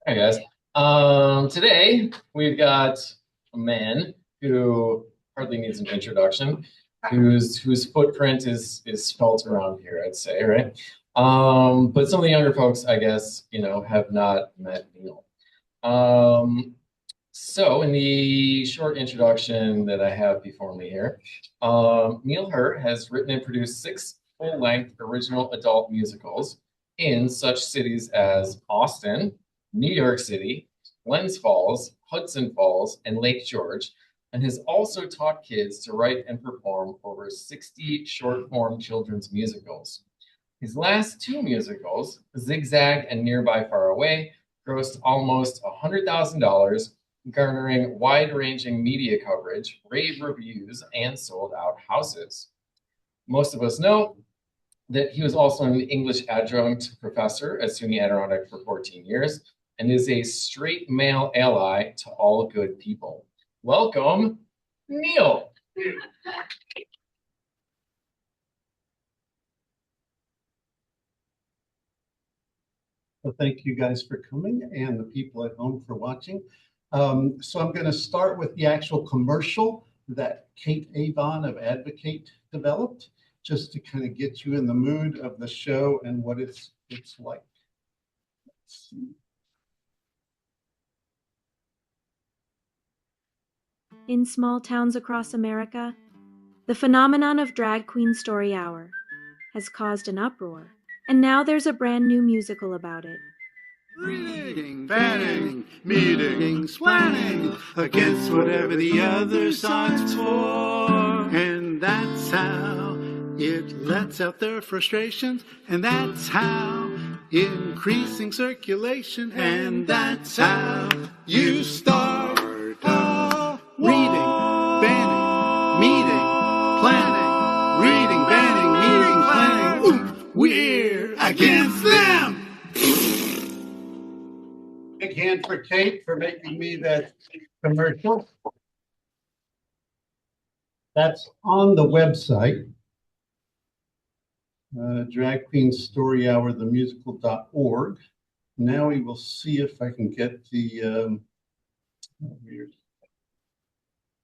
Hey guys. Today we've got a man who hardly needs an introduction, whose footprint is felt around here, I'd say, right? But some of the younger folks, I guess, have not met Neal. Um, so in the short introduction that I have before me here, Neal Herr has written and produced six full-length original adult musicals in such cities as Austin, New York City, Glens Falls, Hudson Falls, and Lake George, and has also taught kids to write and perform over 60 short-form children's musicals. His last two musicals, Zigzag and Nearby Far Away, grossed almost $100,000, garnering wide-ranging media coverage, rave reviews, and sold-out houses. Most of us know that he was also an English adjunct professor at SUNY Adirondack for 14 years and is a straight male ally to all good people. Welcome, Neal. Well, thank you guys for coming and the people at home for watching. So I'm going to start with the actual commercial that Kate Avon of Advocate developed, just to kind of get you in the mood of the show and what it's like. Let's see. In small towns across America, the phenomenon of Drag Queen Story Hour has caused an uproar, and now there's a brand new musical about it. Reading, fanning, meeting, planning against whatever the other side's for. And that's how it lets out their frustrations. And that's how increasing circulation. And that's how you start reading, banning, meeting, planning. Reading, banning, meeting, planning. Ooh, we're against them. Big hand for Kate for making me that commercial. That's on the website. Drag Queen Story Hour, themusical.org. Now we will see if I can get the,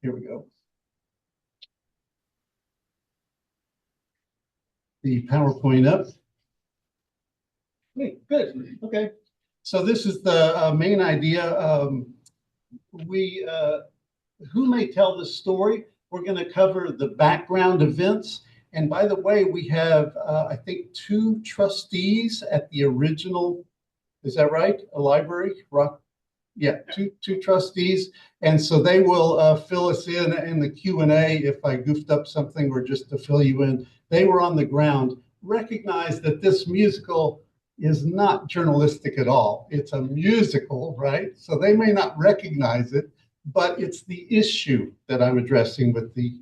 here we go. The PowerPoint up. Hey, good, okay. So this is the main idea. Who may tell the story? We're going to cover the background events. And by the way, we have, I think, two trustees at the original, is that right? A library? Yeah, two trustees. And so they will fill us in the Q&A if I goofed up something or just to fill you in. They were on the ground. Recognize that this musical is not journalistic at all. It's a musical, right? So they may not recognize it, but it's the issue that I'm addressing with the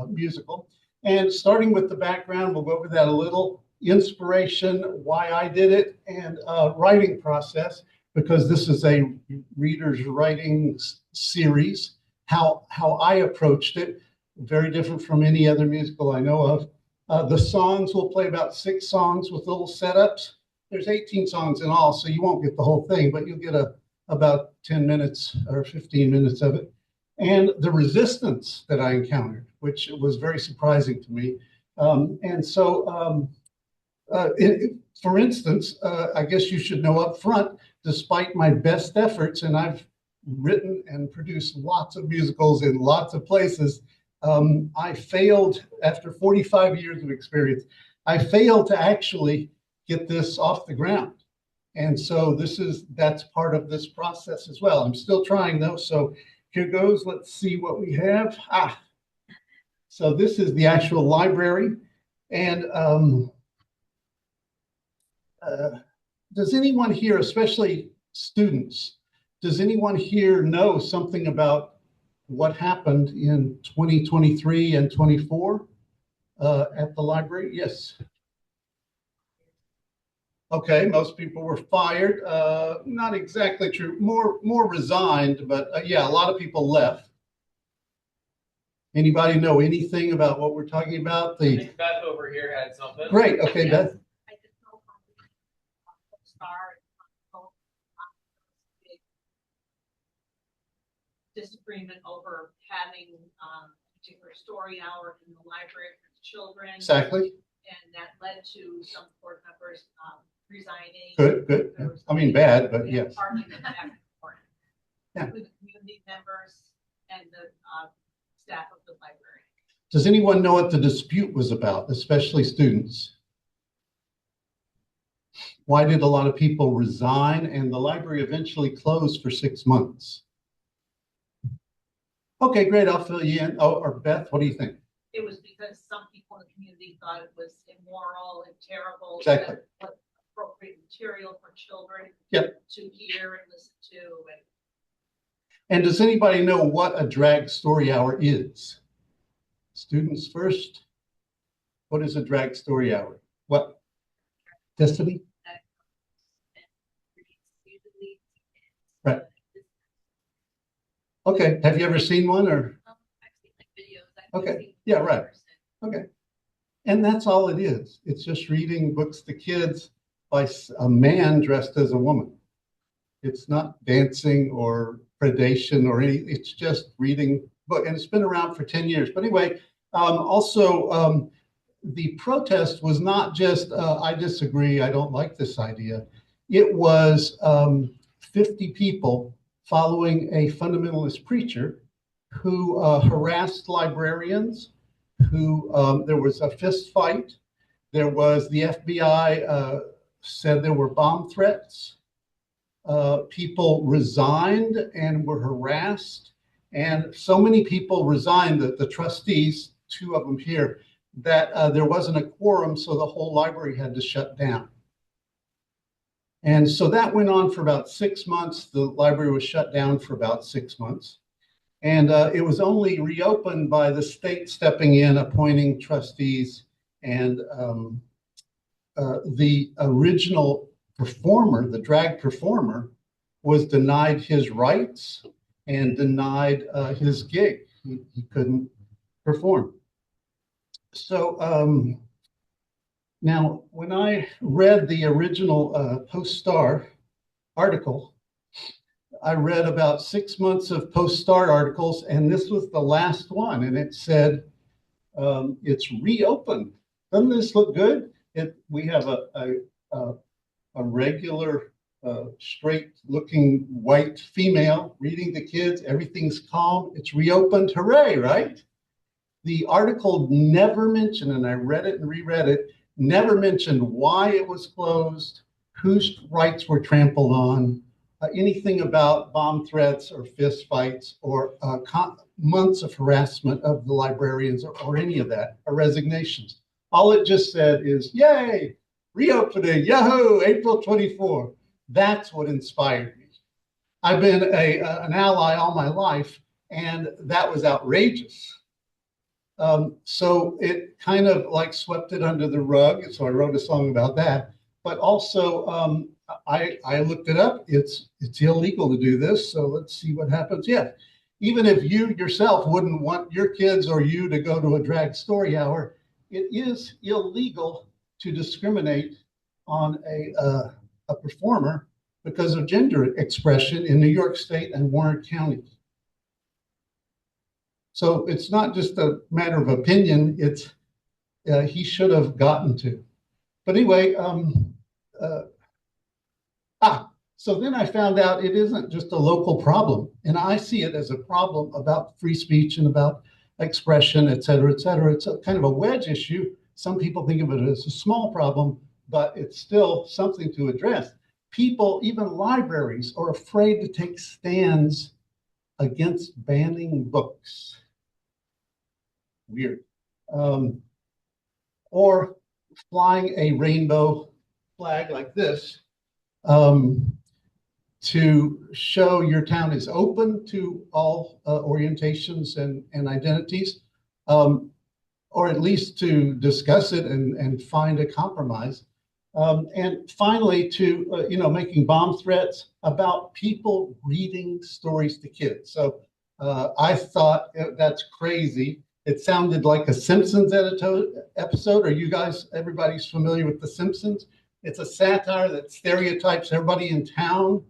musical. And starting with the background, we'll go over that a little. Inspiration, why I did it, and writing process, because this is a reader's writing series. How I approached it, very different from any other musical I know of. The songs, we'll play about 6 songs with little setups. There's 18 songs in all, so you won't get the whole thing, but you'll get about 10 minutes or 15 minutes of it. And the resistance that I encountered, which was very surprising to me. For instance, I guess you should know up front, despite my best efforts, and I've written and produced lots of musicals in lots of places, I failed after 45 years of experience. I failed to actually get this off the ground. And so that's part of this process as well. I'm still trying though. So here goes. Let's see what we have. So this is the actual library. And does anyone here, especially students, does anyone here know something about what happened in 2023 and 24 at the library? Yes. Okay, most people were fired. Not exactly true. More resigned, but yeah, a lot of people left. Anybody know anything about what we're talking about? I think Beth over here had something. Great. Okay, Beth. disagreement over having a particular story hour in the library for the children. Exactly. And that led to some board members resigning. Good. I mean, bad, but yes. Argument back and forth. Yeah. With community members and the staff of the library. Does anyone know what the dispute was about, especially students? Why did a lot of people resign and the library eventually closed for 6 months? Okay, great. I'll fill you in. Oh, or Beth, what do you think? It was because some people in the community thought it was immoral and terrible. Exactly. What appropriate material for children to hear and listen to. And does anybody know what a drag story hour is? Students first. What is a drag story hour? What? Destiny? Right. Okay. Have you ever seen one or? I've seen like videos. Okay. Yeah, right. Okay. And that's all it is. It's just reading books to kids by a man dressed as a woman. It's not dancing or predation or anything. It's just reading book. And it's been around for 10 years. But anyway, also the protest was not just, I disagree, I don't like this idea. It was 50 people following a fundamentalist preacher who harassed librarians, who there was a fist fight. There was the FBI said there were bomb threats. People resigned and were harassed. And so many people resigned that the trustees, 2 of them here, that there wasn't a quorum, so the whole library had to shut down. And so that went on for about 6 months. The library was shut down for about 6 months. And it was only reopened by the state stepping in, appointing trustees. And the original performer, the drag performer, was denied his rights and denied his gig. He couldn't perform. So now, when I read the original Post-Star article, I read about 6 months of Post-Star articles, and this was the last one, and it said, it's reopened. Doesn't this look good? We have a regular, straight-looking white female reading the kids. Everything's calm. It's reopened. Hooray, right? The article never mentioned, and I read it and reread it, never mentioned why it was closed, whose rights were trampled on, anything about bomb threats or fist fights or months of harassment of the librarians or any of that, or resignations. All it just said is, yay, reopening, yahoo, April 24. That's what inspired me. I've been an ally all my life, and that was outrageous. So it kind of like swept it under the rug. So I wrote a song about that. But also, I looked it up. It's illegal to do this. So let's see what happens. Yeah, even if you yourself wouldn't want your kids or you to go to a drag story hour, it is illegal to discriminate on a performer because of gender expression in New York State and Warren County. So it's not just a matter of opinion. It's he should have gotten to. But anyway, so then I found out it isn't just a local problem, and I see it as a problem about free speech and about expression, et cetera, et cetera. It's a kind of a wedge issue. Some people think of it as a small problem, but it's still something to address. People, even libraries, are afraid to take stands against banning books. Weird. Or flying a rainbow flag like this to show your town is open to all orientations and identities, or at least to discuss it and find a compromise. And finally, to making bomb threats about people reading stories to kids. So I thought that's crazy. It sounded like a Simpsons episode. Are you guys, everybody's familiar with The Simpsons? It's a satire that stereotypes everybody in town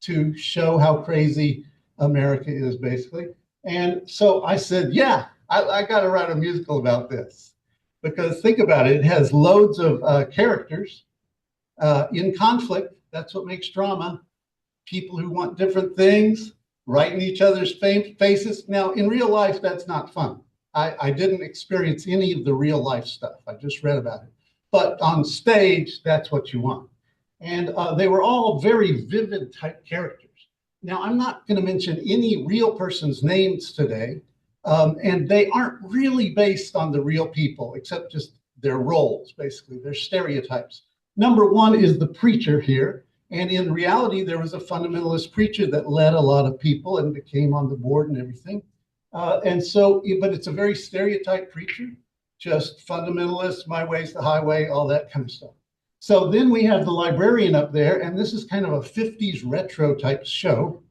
to show how crazy America is basically. And so I said, yeah, I got to write a musical about this. Because think about it, it has loads of characters in conflict. That's what makes drama. People who want different things, right in each other's faces. Now, in real life, that's not fun. I didn't experience any of the real life stuff. I just read about it. But on stage, that's what you want. And they were all very vivid type characters. Now, I'm not going to mention any real person's names today, and they aren't really based on the real people, except just their roles, basically, their stereotypes. Number one is the preacher here. And in reality, there was a fundamentalist preacher that led a lot of people and became on the board and everything. But it's a very stereotyped preacher, just fundamentalist, my way's the highway, all that kind of stuff. So then we have the librarian up there, and this is kind of a 50s retro type show.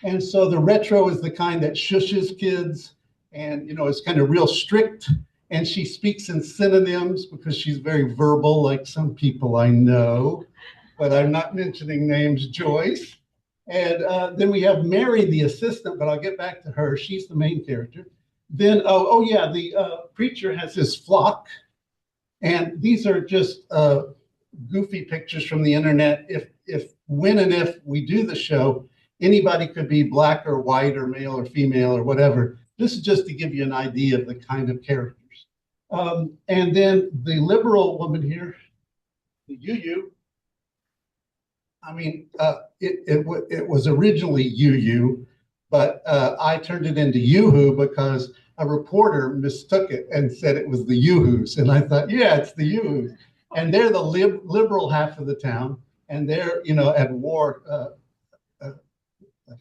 And so the retro is the kind that shushes kids and, is kind of real strict. And she speaks in synonyms because she's very verbal, like some people I know. But I'm not mentioning names, Joyce. And then we have Mary, the assistant, but I'll get back to her. She's the main character. Then, the preacher has his flock. And these are just goofy pictures from the internet. When and if we do the show, anybody could be black or white or male or female or whatever. This is just to give you an idea of the kind of characters. And then the liberal woman here, the Yu-Yu, it was originally Yu-Yu, but I turned it into Yoo-Hoo because a reporter mistook it and said it was the Yoo-Hoos. And I thought, yeah, it's the Yoo-Hoos. And they're the liberal half of the town. And they're, at war,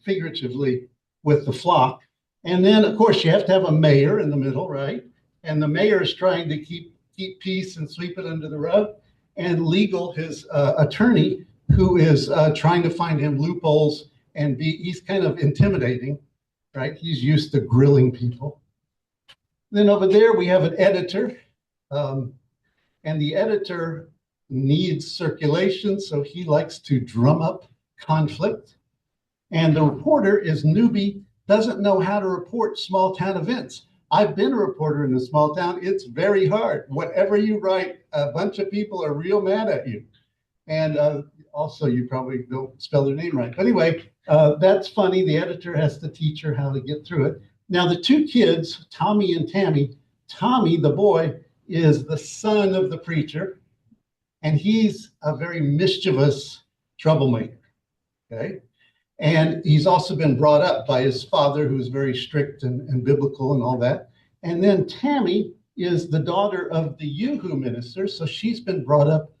figuratively, with the flock. And then, of course, you have to have a mayor in the middle, right? And the mayor is trying to keep peace and sweep it under the rug. And Legal, his attorney, who is trying to find him loopholes and he's kind of intimidating, right? He's used to grilling people. Then over there, we have an editor. And the editor needs circulation, so he likes to drum up conflict. And the reporter is newbie, doesn't know how to report small town events. I've been a reporter in a small town. It's very hard. Whatever you write, a bunch of people are real mad at you. And also, you probably don't spell their name right. But anyway, that's funny. The editor has to teach her how to get through it. Now, the two kids, Tommy and Tammy, Tommy, the boy, is the son of the preacher, and he's a very mischievous troublemaker, okay? And he's also been brought up by his father, who's very strict and biblical and all that. And then Tammy is the daughter of the Yoo-Hoo minister, so she's been brought up,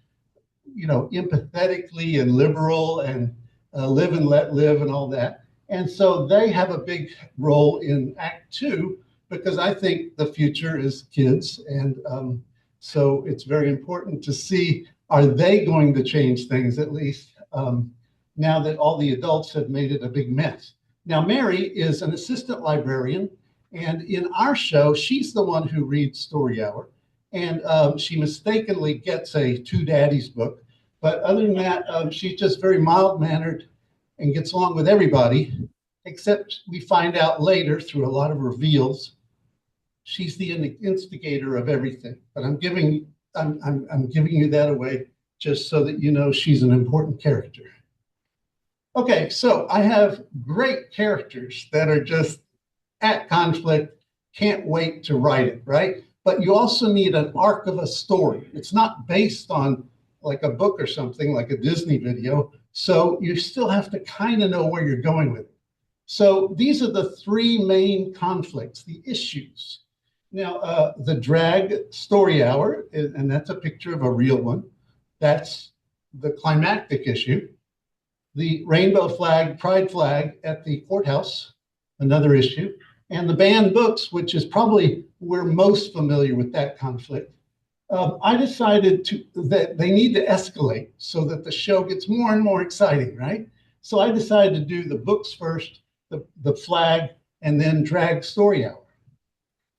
empathetically and liberal and live and let live and all that. And so they have a big role in Act 2 because I think the future is kids. And so it's very important to see, are they going to change things at least now that all the adults have made it a big mess? Now, Mary is an assistant librarian. And in our show, she's the one who reads Story Hour. And she mistakenly gets a Two Daddies book. But other than that, she's just very mild-mannered and gets along with everybody, except we find out later through a lot of reveals, she's the instigator of everything. But I'm giving you that away just so that you know she's an important character. Okay, so I have great characters that are just at conflict, can't wait to write it, right? But you also need an arc of a story. It's not based on like a book or something, like a Disney video. So you still have to kind of know where you're going with it. So these are the three main conflicts, the issues. Now, the drag story hour, and that's a picture of a real one. That's the climactic issue. The rainbow flag, pride flag at the courthouse, another issue. And the banned books, which is probably we're most familiar with that conflict. I decided that they need to escalate so that the show gets more and more exciting, right? So I decided to do the books first, the flag, and then drag story hour.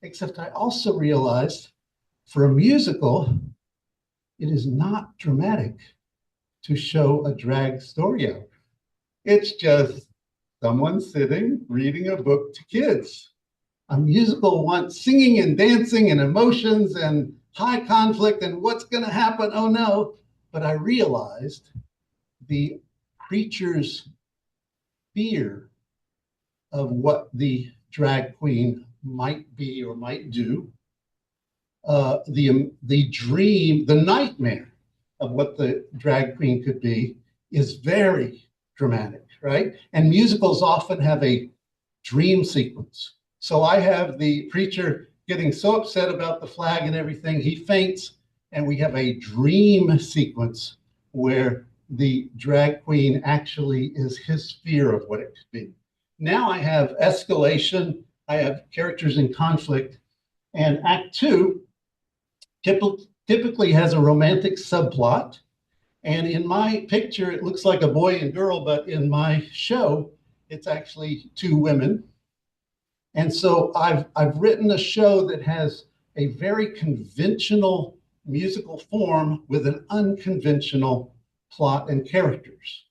Except I also realized for a musical, it is not dramatic to show a drag story hour. It's just someone sitting reading a book to kids. A musical wants singing and dancing and emotions and high conflict and what's going to happen? Oh no. But I realized the preacher's fear of what the drag queen might be or might do, the dream, the nightmare of what the drag queen could be is very dramatic, right? And musicals often have a dream sequence. So I have the preacher getting so upset about the flag and everything, he faints, and we have a dream sequence where the drag queen actually is his fear of what it could be. Now I have escalation, I have characters in conflict, and Act Two typically has a romantic subplot. And in my picture, it looks like a boy and girl, but in my show, it's actually two women. And so I've written a show that has a very conventional musical form with an unconventional plot and characters,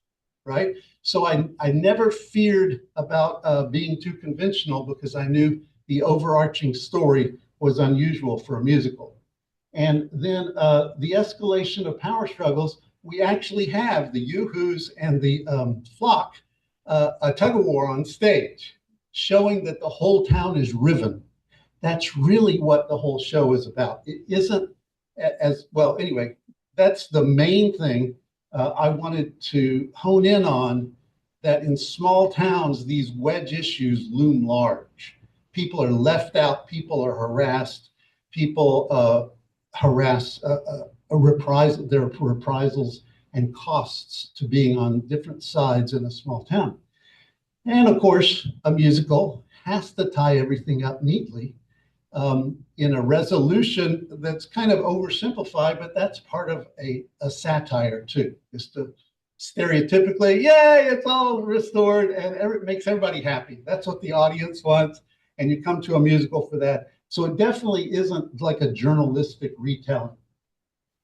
right? So I never feared about being too conventional because I knew the overarching story was unusual for a musical. And then the escalation of power struggles, we actually have the Yoo-Hoos and the Flock, a tug of war on stage, showing that the whole town is riven. That's really what the whole show is about. It isn't as well. Anyway, that's the main thing I wanted to hone in on, that in small towns, these wedge issues loom large. People are left out, people are harassed, people harass there are reprisals and costs to being on different sides in a small town. And of course, a musical has to tie everything up neatly in a resolution that's kind of oversimplified, but that's part of a satire too, is to stereotypically, yay, it's all restored and it makes everybody happy. That's what the audience wants. And you come to a musical for that. So it definitely isn't like a journalistic retelling.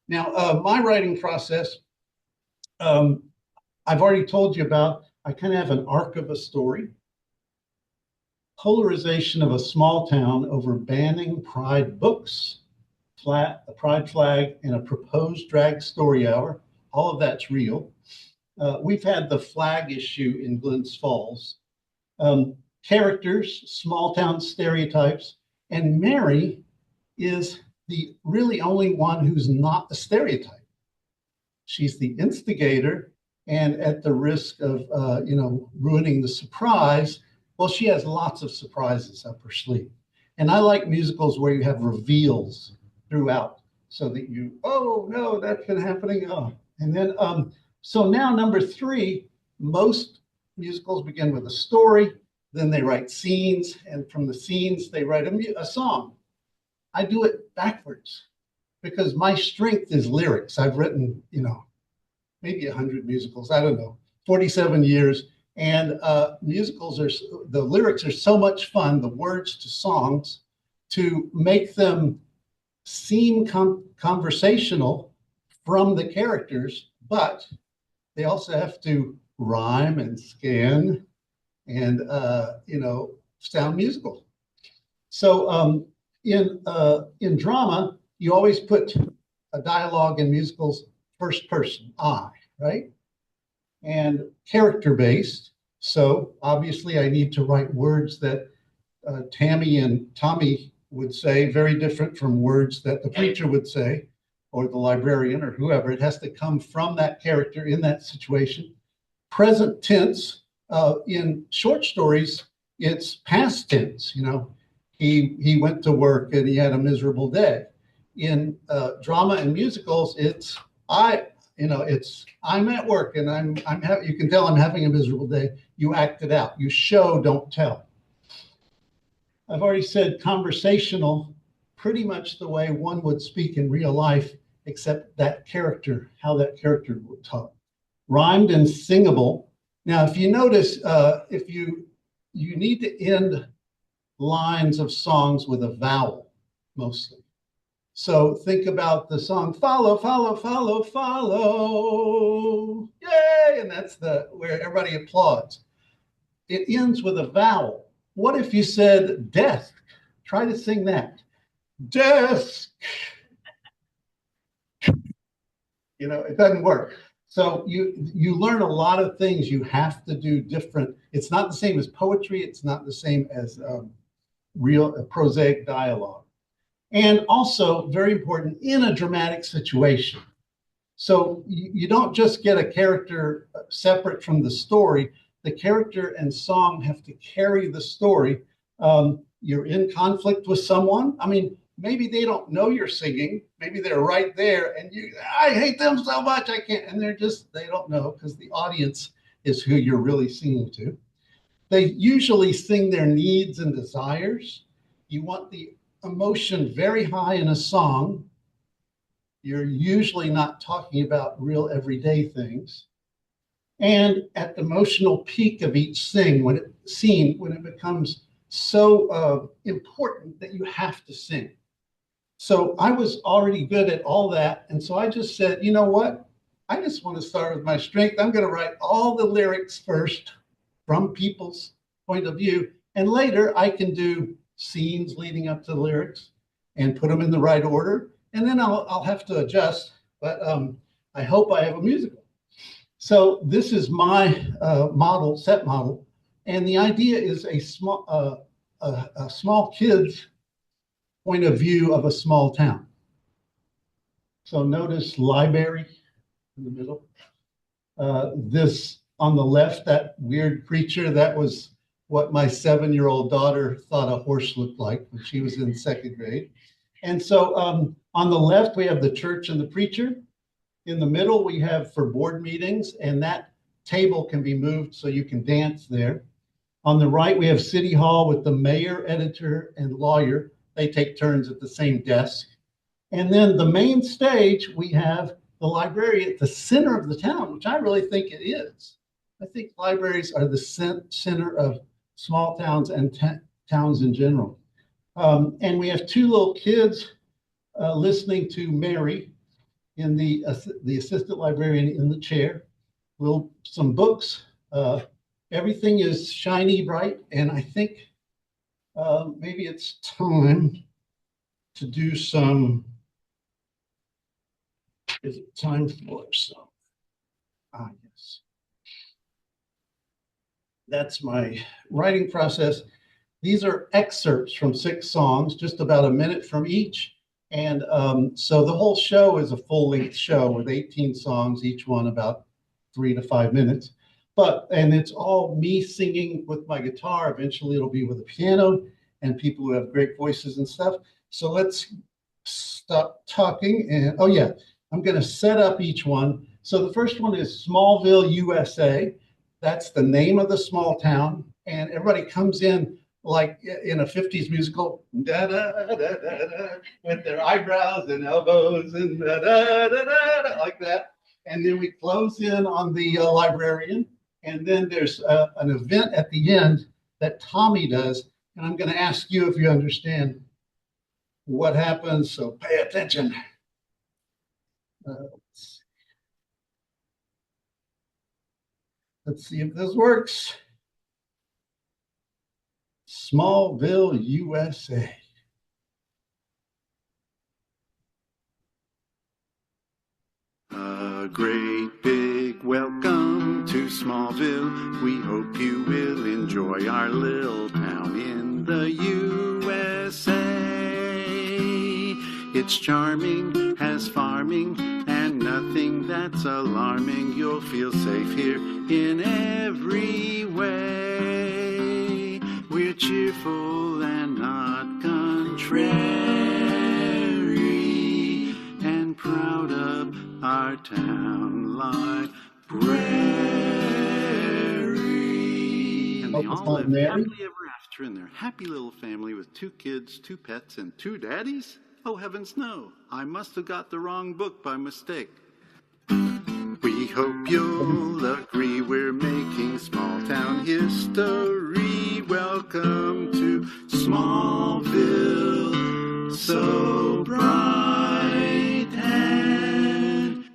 Now, my writing process, I've already told you about. I kind of have an arc of a story. Polarization of a small town over banning Pride books, a Pride flag, and a proposed drag story hour. All of that's real. We've had the flag issue in Glens Falls. Characters, small town stereotypes, and Mary is the really only one who's not a stereotype. She's the instigator, and at the risk of ruining the surprise, well, she has lots of surprises up her sleeve. And I like musicals where you have reveals throughout, so that you, oh no, that's been happening. Oh, and then so now number 3, most musicals begin with a story, then they write scenes, and from the scenes they write a song. I do it backwards because my strength is lyrics. I've written, maybe 100 musicals, I don't know, 47 years. And musicals the lyrics are so much fun, the words to songs, to make them seem conversational from the characters, but they also have to rhyme and scan and, sound musical. So in drama, you always put a dialogue in musicals first person, I, right? And character-based. So obviously I need to write words that Tammy and Tommy would say, very different from words that the preacher would say, or the librarian, or whoever. It has to come from that character in that situation. Present tense, in short stories, it's past tense. He went to work and he had a miserable day. In drama and musicals, it's I'm at work and you can tell I'm having a miserable day. You act it out. You show, don't tell. I've already said conversational, pretty much the way one would speak in real life, except that character, how that character would talk. Rhymed and singable. Now, if you notice, if you need to end lines of songs with a vowel, mostly. So think about the song, follow, follow, follow, follow, yay! And that's where everybody applauds. it ends with a vowel. What if you said desk? Try to sing that. Desk. You know, it doesn't work. So you learn a lot of things you have to do different. It's not the same as poetry. It's not the same as real prosaic dialogue. And also, very important, in a dramatic situation. So you don't just get a character separate from the story. The character and song have to carry the story. You're in conflict with someone. I mean, maybe they don't know you're singing. Maybe they're right there and I hate them so much, I can't. And they don't know because the audience is who you're really singing to. They usually sing their needs and desires. You want the emotion very high in a song. You're usually not talking about real everyday things. And at the emotional peak of each scene, when it becomes so important that you have to sing. So I was already good at all that. And so I just said, you know what? I just want to start with my strength. I'm going to write all the lyrics first from people's point of view. And later I can do scenes leading up to the lyrics and put them in the right order. And then I'll have to adjust. But I hope I have a musical. So this is my set model. And the idea is a small kid's point of view of a small town. So notice library in the middle. This on the left, that weird creature, that was what my 7-year-old daughter thought a horse looked like when she was in 2nd grade. And so on the left, we have the church and the preacher. In the middle, we have for board meetings, and that table can be moved so you can dance there. On the right, we have City Hall with the mayor, editor, and lawyer. They take turns at the same desk. And then the main stage, we have the library at the center of the town, which I really think it is. I think libraries are the center of small towns and towns in general. And we have 2 little kids listening to Mary in the assistant librarian in the chair. Some books. Everything is shiny, bright, and I think maybe it's time to do some. Is it time for some? Yes. That's my writing process. These are excerpts from 6 songs, just about a minute from each. And so the whole show is a full-length show with 18 songs, each one about 3 to 5 minutes. And it's all me singing with my guitar. Eventually it'll be with a piano and people who have great voices and stuff. So let's stop talking. And oh yeah, I'm going to set up each one. So the first one is Smallville, USA. That's the name of the small town. And everybody comes in like in a 50s musical, da, da, da, da, da, with their eyebrows and elbows and da, da, da, da, da, like that. And then we close in on the librarian. And then there's an event at the end that Tommy does. And I'm going to ask you if you understand what happens. So pay attention. Let's see if this works. Smallville, USA. A great big welcome to Smallville. We hope you will enjoy our little town in the USA. It's charming, has farming, and nothing that's alarming. You'll feel safe here in every way. We're cheerful and not contrary, and proud of our town library. And they all live happily ever after in their happy little family with 2 kids, 2 pets, and 2 daddies. Oh, heavens no, I must have got the wrong book by mistake. We hope you'll agree we're making small town history. Welcome to Smallville, so bright and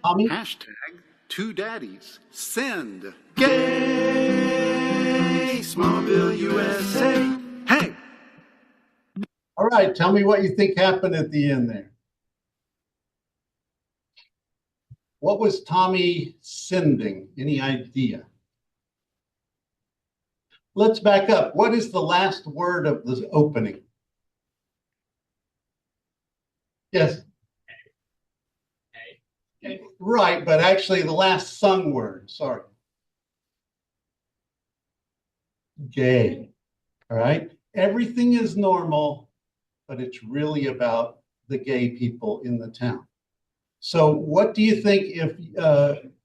#2daddies send. Gay. Smallville, USA. Hey! All right, tell me what you think happened at the end there. What was Tommy sending? Any idea? Let's back up. What is the last word of the opening? Yes. Right, but actually the last sung word, sorry. Gay. All right. Everything is normal, but it's really about the gay people in the town. So what do you think if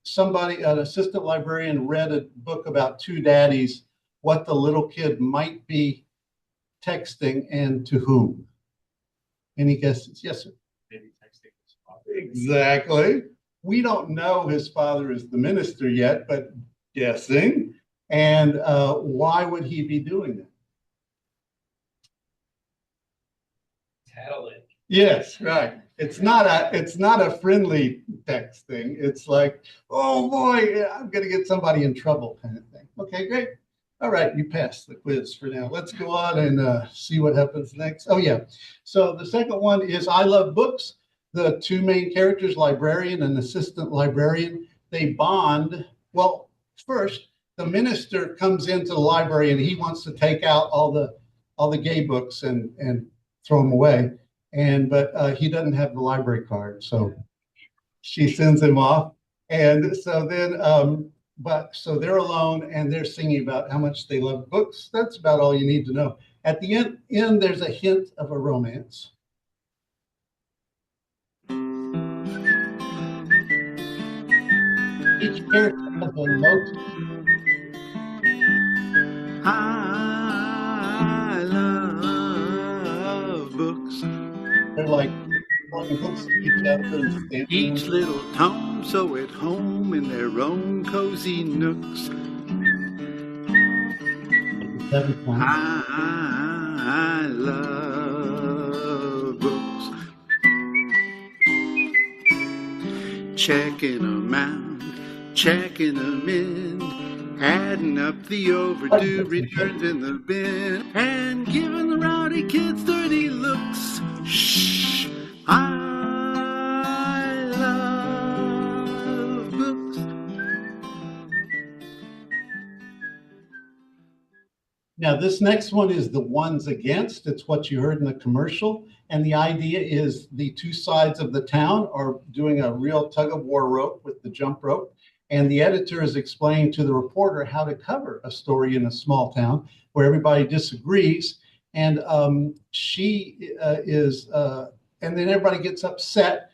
somebody, an assistant librarian, read a book about two daddies, what the little kid might be texting and to whom? Any guesses? Yes, sir. Maybe texting his father. Exactly. We don't know his father is the minister yet, but guessing. And why would he be doing that? Tattling. Yes, right. It's not a friendly texting. It's like, oh boy, I'm gonna get somebody in trouble kind of thing. Okay, great. All right, you passed the quiz for now. Let's go on and see what happens next. Oh yeah. So the second one is I love books. The two main characters, librarian and assistant librarian, they bond. Well, first, the minister comes into the library and he wants to take out all the gay books and throw them away. But he doesn't have the library card, so she sends him off. And so then, so they're alone and they're singing about how much they love books. That's about all you need to know. At the end there's a hint of a romance. Each character has a motive. I love books. They're like throwing books at each other and stamping. Each little tome so at home in their own cozy nooks. I love books. Checking them out, checking them in, adding up the overdue returns in the bin, and giving the rowdy kids dirty looks. Shh, I love books. Now, this next one is the ones against. It's what you heard in the commercial. And the idea is the two sides of the town are doing a real tug of war rope with the jump rope. And the editor is explaining to the reporter how to cover a story in a small town where everybody disagrees. And and then everybody gets upset.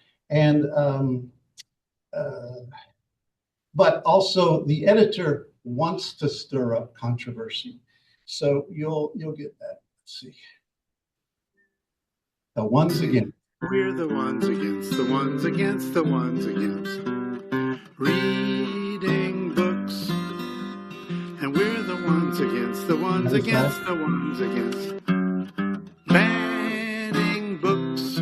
But also the editor wants to stir up controversy. So you'll get that. Let's see. The ones against. We're the ones against, the ones against, the ones against. Reading books. And we're the ones against, the ones against, the ones against. Banning books.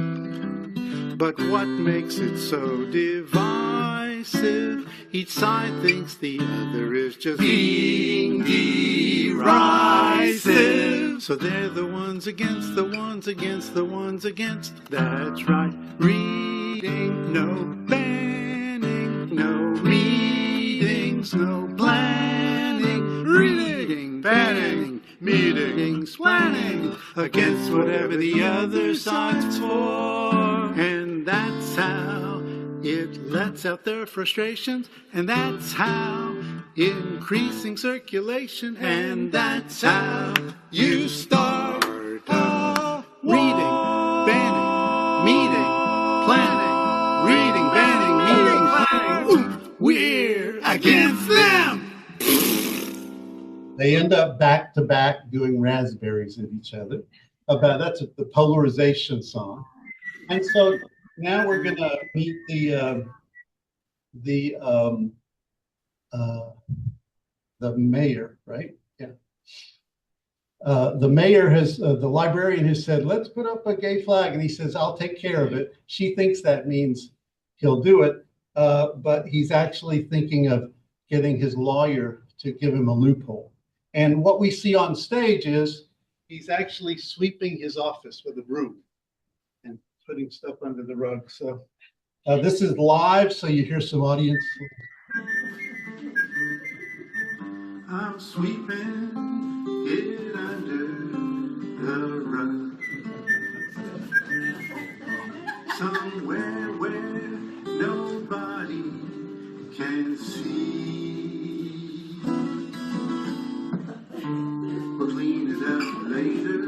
But what makes it so divisive? Each side thinks the other is just being derisive. So they're the ones against, the ones against, the ones against. That's right. Reading, no banning, no meetings, no planning. Reading, banning, meetings, planning. Against whatever the other side's for. And that's how it lets out their frustrations, and that's how increasing circulation, and that's how you start reading, banning, meeting, planning, reading, banning, meeting, planning. Ooh, we're against them. They end up back to back doing raspberries at each other. That's the polarization song. And so now we're going to meet the mayor, right? Yeah. The mayor the librarian has said, let's put up a gay flag. And he says, I'll take care of it. She thinks that means he'll do it. But he's actually thinking of getting his lawyer to give him a loophole. And what we see on stage is he's actually sweeping his office with a broom and putting stuff under the rug. So this is live, so you hear some audience. I'm sweeping it under the rug. Somewhere where nobody can see. We'll clean it up later,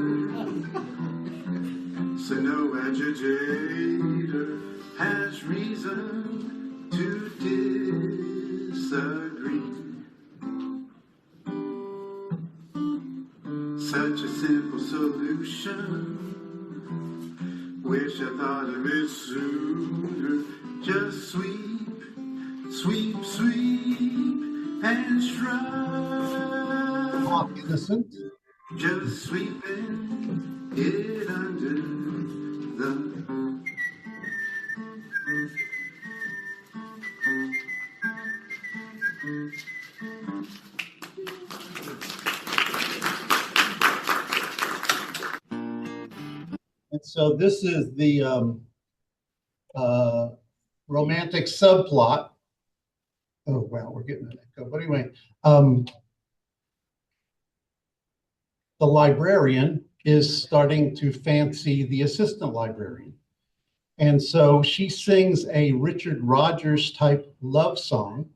so no agitator has reason to disagree. Such a simple solution. Wish I thought of it sooner. Just sweep, sweep, sweep, and shrug. Innocent. Just sweeping it under the. And so this is the romantic subplot. Oh, wow, we're getting an echo. But anyway, the librarian is starting to fancy the assistant librarian. And so she sings a Richard Rodgers type love song,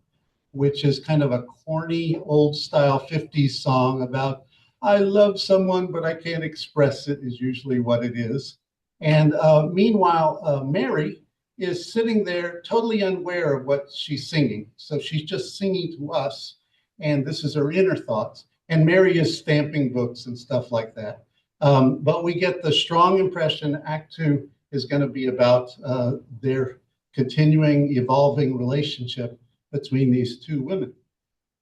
which is kind of a corny, old style 50s song about I love someone, but I can't express it, is usually what it is. And meanwhile, Mary is sitting there totally unaware of what she's singing. So she's just singing to us, and this is her inner thoughts. And Mary is stamping books and stuff like that. But we get the strong impression Act 2 is going to be about their continuing, evolving relationship between these two women.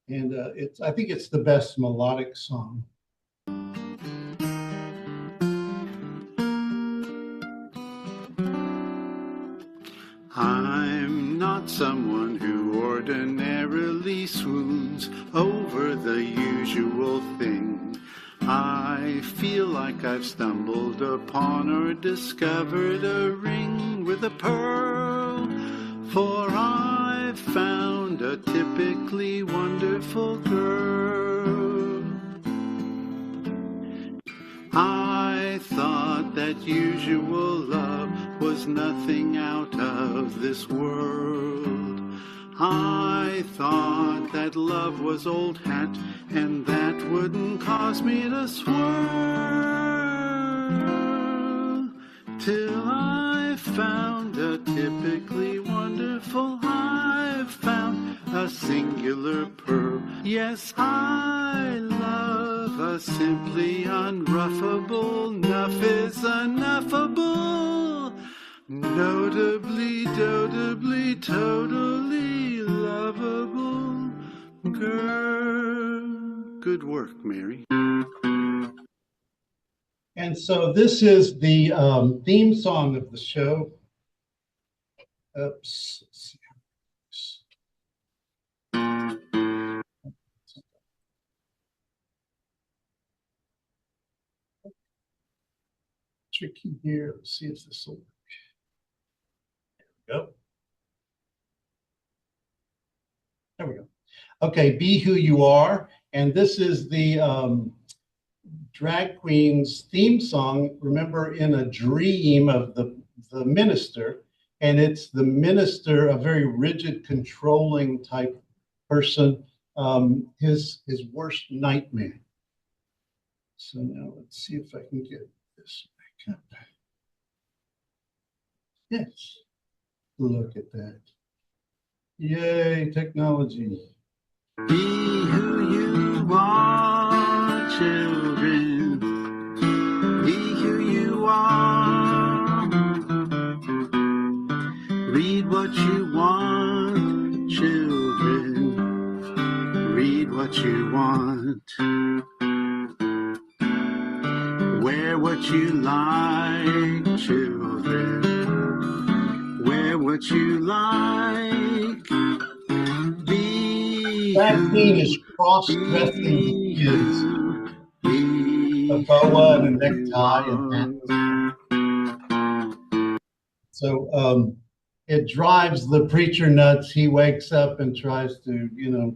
And I think it's the best melodic song. I'm not someone who ordinarily swoons over the usual thing. I feel like I've stumbled upon or discovered a ring with a pearl, for I've found a typically wonderful girl. I thought that usual love was nothing out of this world. I thought that love was old hat, and that wouldn't cause me to swirl. Till I found a typically wonderful, I've found a singular pearl. Yes, I love a simply unruffable, nuff is unuffable, notably, dotably, totally lovable girl. Good work, Mary. And so this is the theme song of the show. Oops. Tricky here. Let's see if this will work. There we go. There we go. Okay, Be Who You Are. And this is the drag queen's theme song, remember, in a dream of the minister. And it's the minister, a very rigid, controlling type person, his worst nightmare. So now let's see if I can get this back up. Yes, look at that. Yay, technology. Be who you are, children. Be who you are. Read what you want, children. Read what you want. Wear what you like, children. Wear what you like. Be drag queen is cross-dressing the kids. A boa and a necktie and hat. So it drives the preacher nuts. He wakes up and tries to,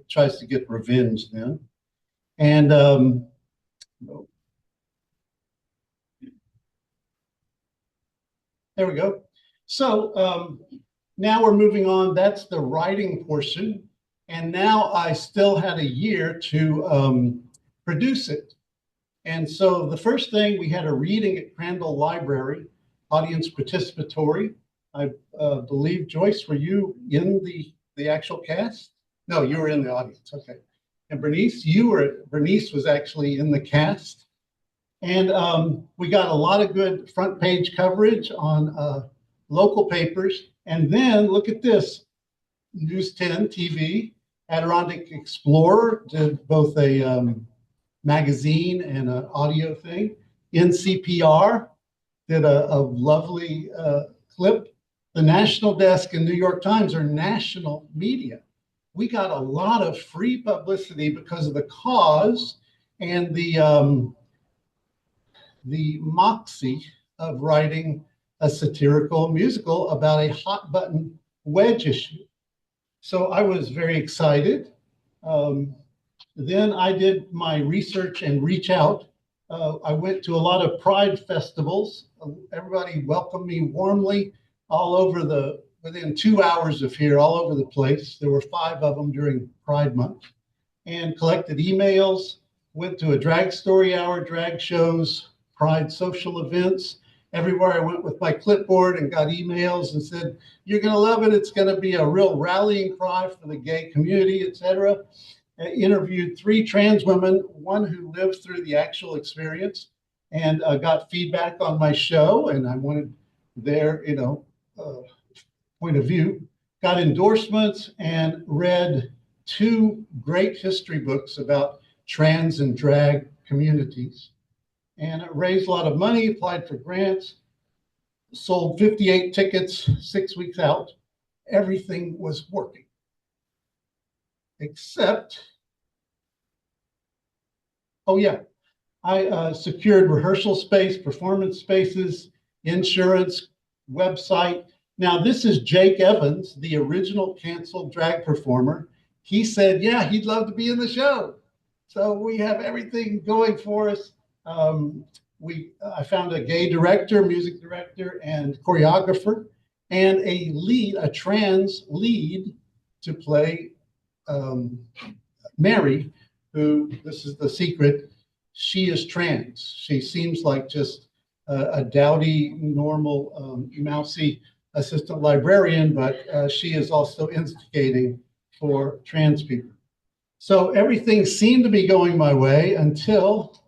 tries to get revenge then. And there we go. So now we're moving on. That's the writing portion. And now I still had a year to produce it. And so the first thing, we had a reading at Crandall Library, audience participatory. I believe, Joyce, were you in the actual cast? No, you were in the audience. Okay. And Bernice, Bernice was actually in the cast. And we got a lot of good front page coverage on local papers. And then look at this, News 10 TV, Adirondack Explorer did both a magazine and an audio thing. NCPR did a lovely clip. The National Desk and New York Times are national media. We got a lot of free publicity because of the cause and the moxie of writing a satirical musical about a hot button wedge issue. So I was very excited. Then I did my research and reach out. I went to a lot of Pride festivals. Everybody welcomed me warmly all over within 2 hours of here, all over the place. There were 5 of them during Pride Month, and collected emails, went to a drag story hour, drag shows, Pride social events. Everywhere I went with my clipboard and got emails and said, you're going to love it. It's going to be a real rallying cry for the gay community, etc. I interviewed 3 trans women, one who lived through the actual experience, and got feedback on my show. And I wanted their, point of view. Got endorsements and read 2 great history books about trans and drag communities. And it raised a lot of money, applied for grants, sold 58 tickets 6 weeks out. Everything was working. Except, oh yeah, I secured rehearsal space, performance spaces, insurance, website. Now this is Jake Evans, the original canceled drag performer. He said, yeah, he'd love to be in the show. So we have everything going for us. I found a gay director, music director, and choreographer, and a trans lead to play Mary, who, this is the secret, she is trans. She seems like just a dowdy, normal, mousy assistant librarian, but she is also instigating for trans people. So everything seemed to be going my way until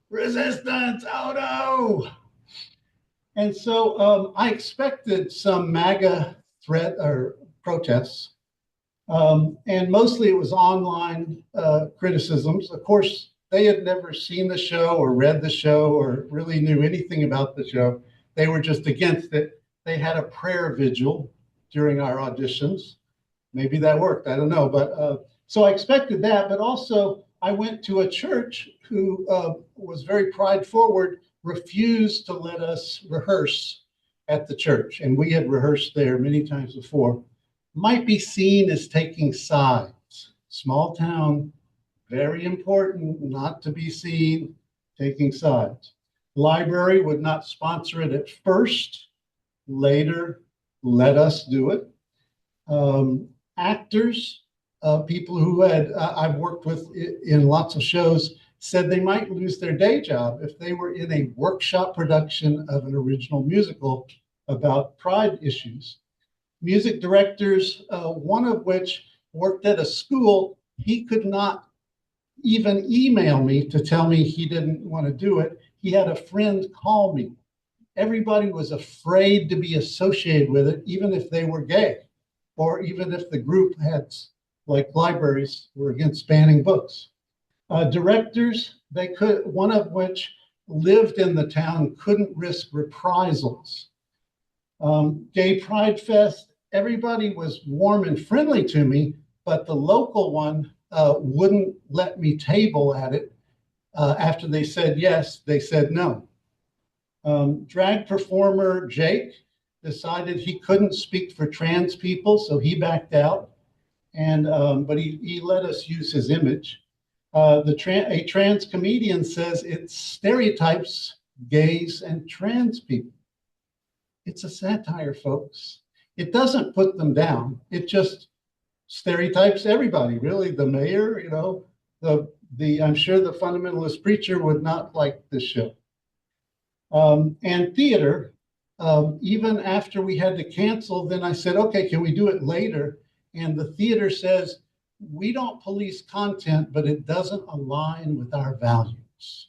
resistance, oh no! And so I expected some MAGA threat or protests, and mostly it was online criticisms. Of course, they had never seen the show or read the show or really knew anything about the show. They were just against it. They had a prayer vigil during our auditions. Maybe that worked, I don't know. But so I expected that, but also I went to a church who was very pride forward, refused to let us rehearse at the church. And we had rehearsed there many times before. Might be seen as taking sides. Small town, very important not to be seen taking sides. Library would not sponsor it at first, later let us do it. Actors, people who I've worked with in lots of shows, said they might lose their day job if they were in a workshop production of an original musical about pride issues. Music directors, one of which worked at a school, he could not even email me to tell me he didn't want to do it. He had a friend call me. Everybody was afraid to be associated with it, even if they were gay, or even if the group had, like libraries, were against banning books. Directors, one of which lived in the town, couldn't risk reprisals. Gay Pride Fest, everybody was warm and friendly to me, but the local one wouldn't let me table at it. After they said yes, they said no. Drag performer Jake decided he couldn't speak for trans people, so he backed out. And but he let us use his image. A trans comedian says it stereotypes gays and trans people. It's a satire, folks. It doesn't put them down. It just stereotypes everybody. Really, the mayor, you know, the I'm sure the fundamentalist preacher would not like this show. And theater, even after we had to cancel, then I said, okay, can we do it later? And the theater says, we don't police content, but it doesn't align with our values.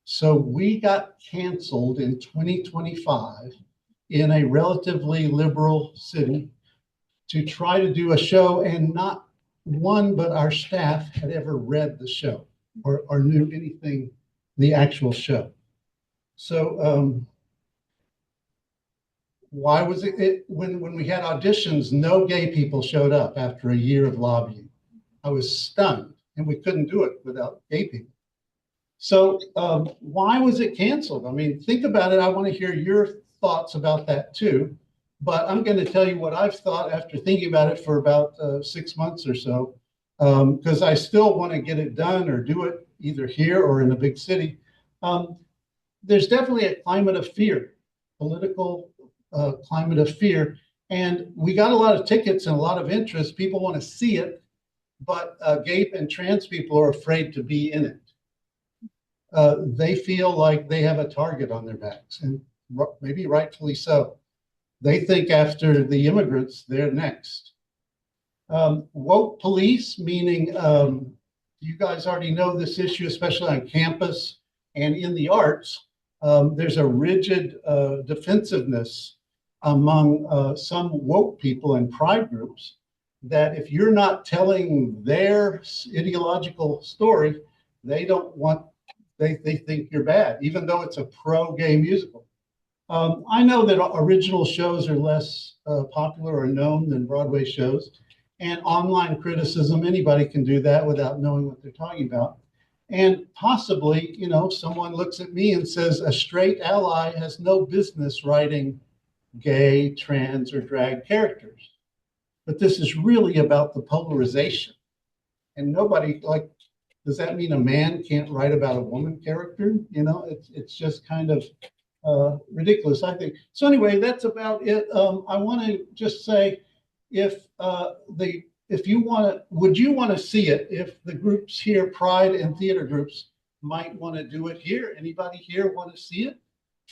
So we got canceled in 2025 in a relatively liberal city to try to do a show, and not one but our staff had ever read the show or knew anything, the actual show. So why was it when we had auditions, no gay people showed up after a year of lobbying? I was stunned, and we couldn't do it without gay people. So why was it canceled? I mean, think about it. I want to hear your thoughts about that too. But I'm going to tell you what I've thought after thinking about it for about 6 months or so, because I still want to get it done or do it either here or in a big city. There's definitely a climate of fear, political climate of fear. And we got a lot of tickets and a lot of interest. People want to see it, but gay and trans people are afraid to be in it. They feel like they have a target on their backs, and maybe rightfully so. They think after the immigrants, they're next. Woke police, meaning you guys already know this issue, especially on campus and in the arts. There's a rigid defensiveness among some woke people and pride groups that if you're not telling their ideological story, they don't want, they think you're bad, even though it's a pro-gay musical. I know that original shows are less popular or known than Broadway shows, and online criticism, anybody can do that without knowing what they're talking about. And possibly, you know, someone looks at me and says, a straight ally has no business writing gay, trans, or drag characters. But this is really about the polarization. And nobody, like, does that mean a man can't write about a woman character? You know, it's just kind of ridiculous, I think. So anyway, that's about it. I want to just say, if you want to, would you want to see it? If the groups here, Pride and theater groups, might want to do it here. Anybody here want to see it?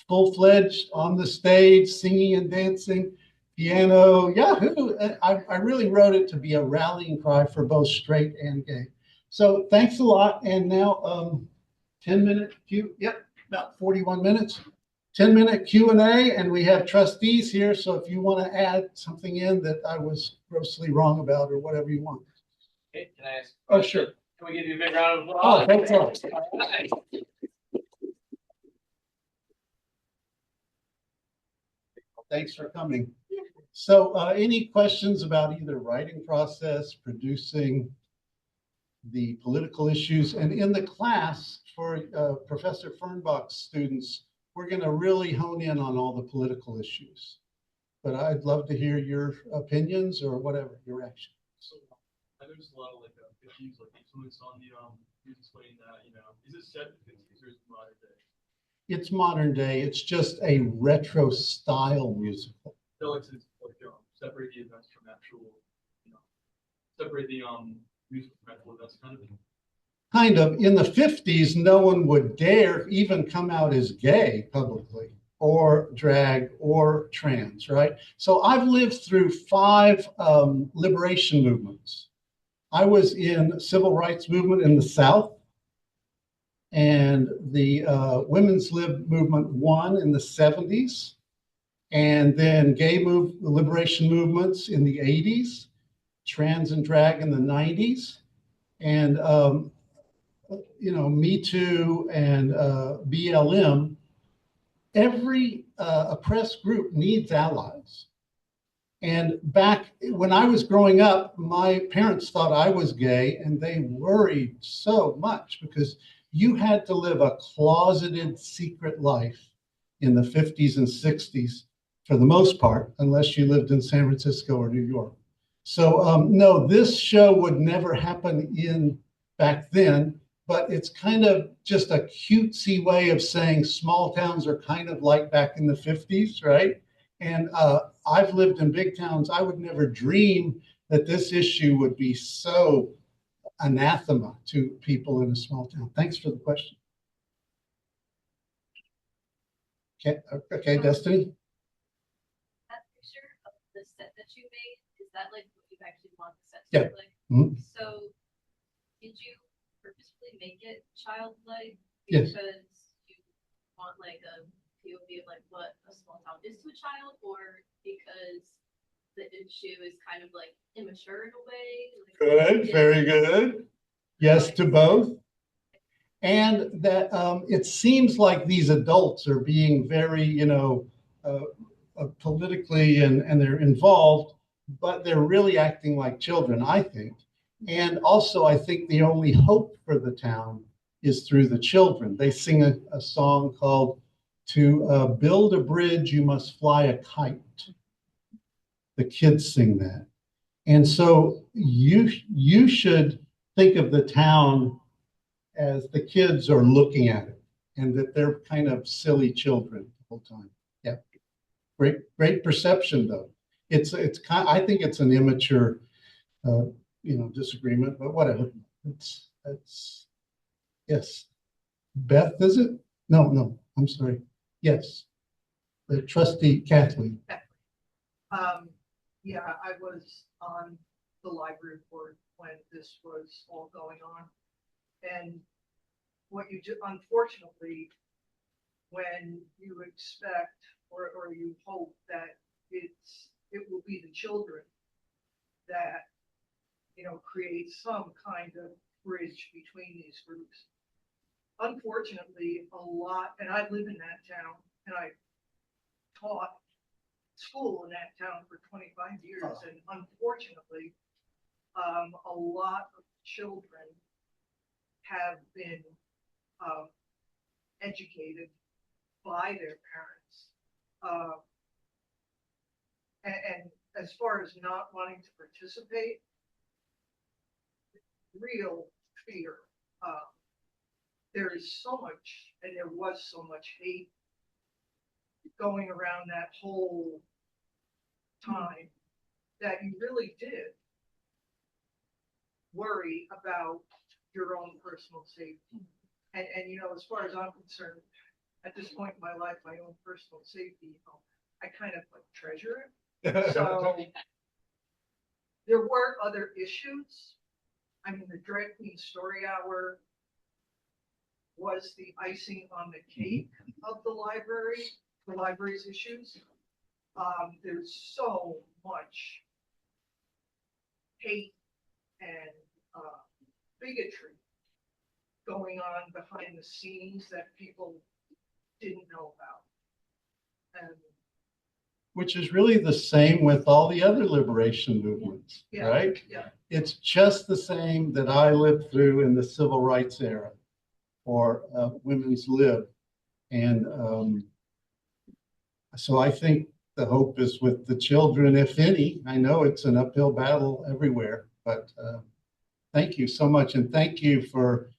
Full-fledged on the stage, singing and dancing, piano, yahoo! I really wrote it to be a rallying cry for both straight and gay. So thanks a lot. And now 10-minute Q. Yep, about 41 minutes. 10-minute Q&A, and we have trustees here. So if you want to add something in that I was grossly wrong about, or whatever you want. Okay, can I ask? Oh, sure. Can we give you a big round of applause? Oh, thanks a lot. Thanks for coming. So any questions about either writing process, producing, the political issues? And in the class for Professor Fernbach's students, we're going to really hone in on all the political issues. But I'd love to hear your opinions or whatever, your reaction. So I noticed a lot of like issues, like influence on the who's explaining that, you know, is it set in the 50s or is it modern day? It's modern day. It's just a retro style musical. So like to separate the events from actual, you know, separate the musical from actual events kind of thing. Kind of. In the 50s, no one would dare even come out as gay publicly or drag or trans, right? So I've lived through 5 liberation movements. I was in civil rights movement in the South, and the women's lib movement won in the 70s, and then gay liberation movements in the 80s, trans and drag in the 90s, and you know, Me Too and BLM. Every oppressed group needs allies. And back when I was growing up, my parents thought I was gay, and they worried so much because you had to live a closeted secret life in the 50s and 60s for the most part, unless you lived in San Francisco or New York. So no, this show would never happen in back then, but it's kind of just a cutesy way of saying small towns are kind of like back in the 50s, right? And I've lived in big towns. I would never dream that this issue would be so anathema to people in a small town. Thanks for the question. Okay, Destiny? That picture of the set that you made, is that like what you actually want the set to Yeah. look like? Mhm. So did you purposefully make it childlike? Yes. Because you want like a POV of like what a small town is to a child, or because the issue is kind of like immature in a way? Like, Good, very good. Yes to both. And that it seems like these adults are being very, politically and they're involved, but they're really acting like children, I think. And also, I think the only hope for the town is through the children. They sing a song called "To Build a Bridge, You Must Fly a Kite." The kids sing that. And so you should think of the town as the kids are looking at it, and that they're kind of silly children the whole time. Yeah, great perception though. It's kind. I think it's an immature, disagreement, but whatever. It's yes. Beth, is it? No. I'm sorry. Yes, the trustee Kathleen. Yeah, I was on the library board when this was all going on. And what you do, unfortunately, when you expect or you hope that it will be the children that, create some kind of bridge between these groups. Unfortunately, a lot, and I live in that town and I taught school in that town for 25 years, and unfortunately, a lot of children have been educated by their parents. And as far as not wanting to participate, real fear. There is so much, and there was so much hate going around that whole time that you really did worry about your own personal safety. And as far as I'm concerned, at this point in my life, my own personal safety, I kind of like treasure it. So there were other issues. I mean, the Drag Queen Story Hour was the icing on the cake of the library's issues. There's so much hate and bigotry going on behind the scenes that people didn't know about. And Which is really the same with all the other liberation movements, yeah, right? yeah. It's just the same that I lived through in the civil rights era or women's lib. And so I think the hope is with the children, if any. I know it's an uphill battle everywhere, but thank you so much. And thank you for,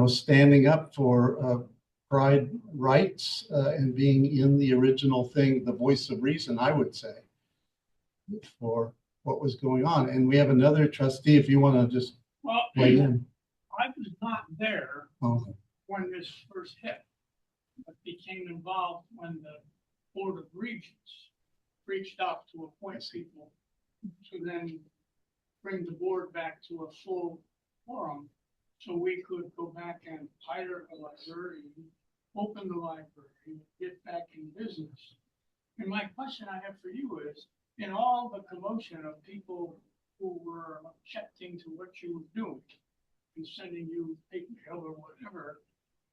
standing up for pride rights and being in the original thing, the voice of reason, I would say, for what was going on. And we have another trustee, if you want to just weigh in. I was not there when this first hit, but became involved when the Board of Regents reached out to appoint people to then bring the board back to a full forum so we could go back and hire a librarian, open the library, get back in business. And my question I have for you is, in all the commotion of people who were objecting to what you were doing and sending you hate mail or whatever,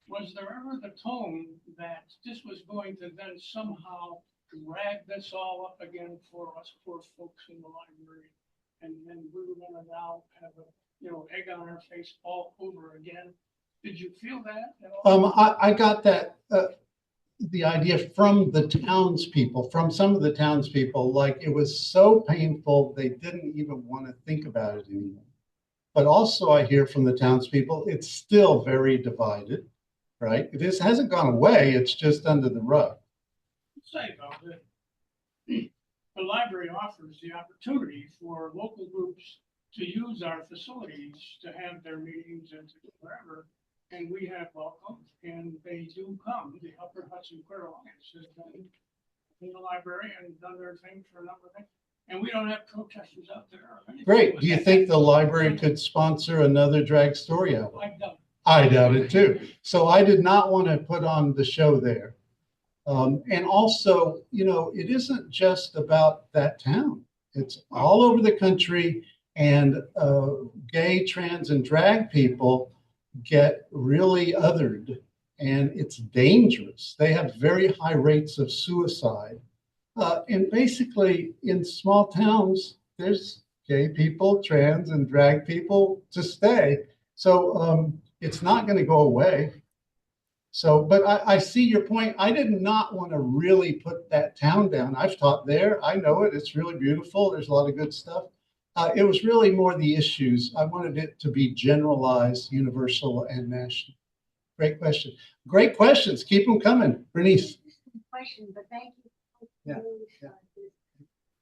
was there ever the tone that this was going to then somehow drag this all up again for us poor folks in the library. And then we were gonna now have a, egg on our face all over again. Did you feel that at all? I got that, the idea from the townspeople, from some of the townspeople, like it was so painful, they didn't even want to think about it anymore. But also I hear from the townspeople, it's still very divided, right? This hasn't gone away, it's just under the rug. Say though, that the library offers the opportunity for local groups to use our facilities to have their meetings and to do wherever. And we have welcome, and they do come. The Upper Hudson Queer Alliance has been in the library and done their thing for a number of things. And we don't have protesters out there. Or anything. Great. Do you think the library could sponsor another drag story album? I doubt it too. So I did not want to put on the show there. And also, it isn't just about that town. It's all over the country, and gay, trans, and drag people get really othered, and it's dangerous. They have very high rates of suicide. And basically, in small towns, there's gay people, trans, and drag people to stay. So it's not going to go away. So, but I see your point. I did not want to really put that town down. I've taught there. I know it. It's really beautiful. There's a lot of good stuff. It was really more the issues. I wanted it to be generalized, universal, and national. Great question. Great questions. Keep them coming. Bernice. Question, but thank you. Yeah.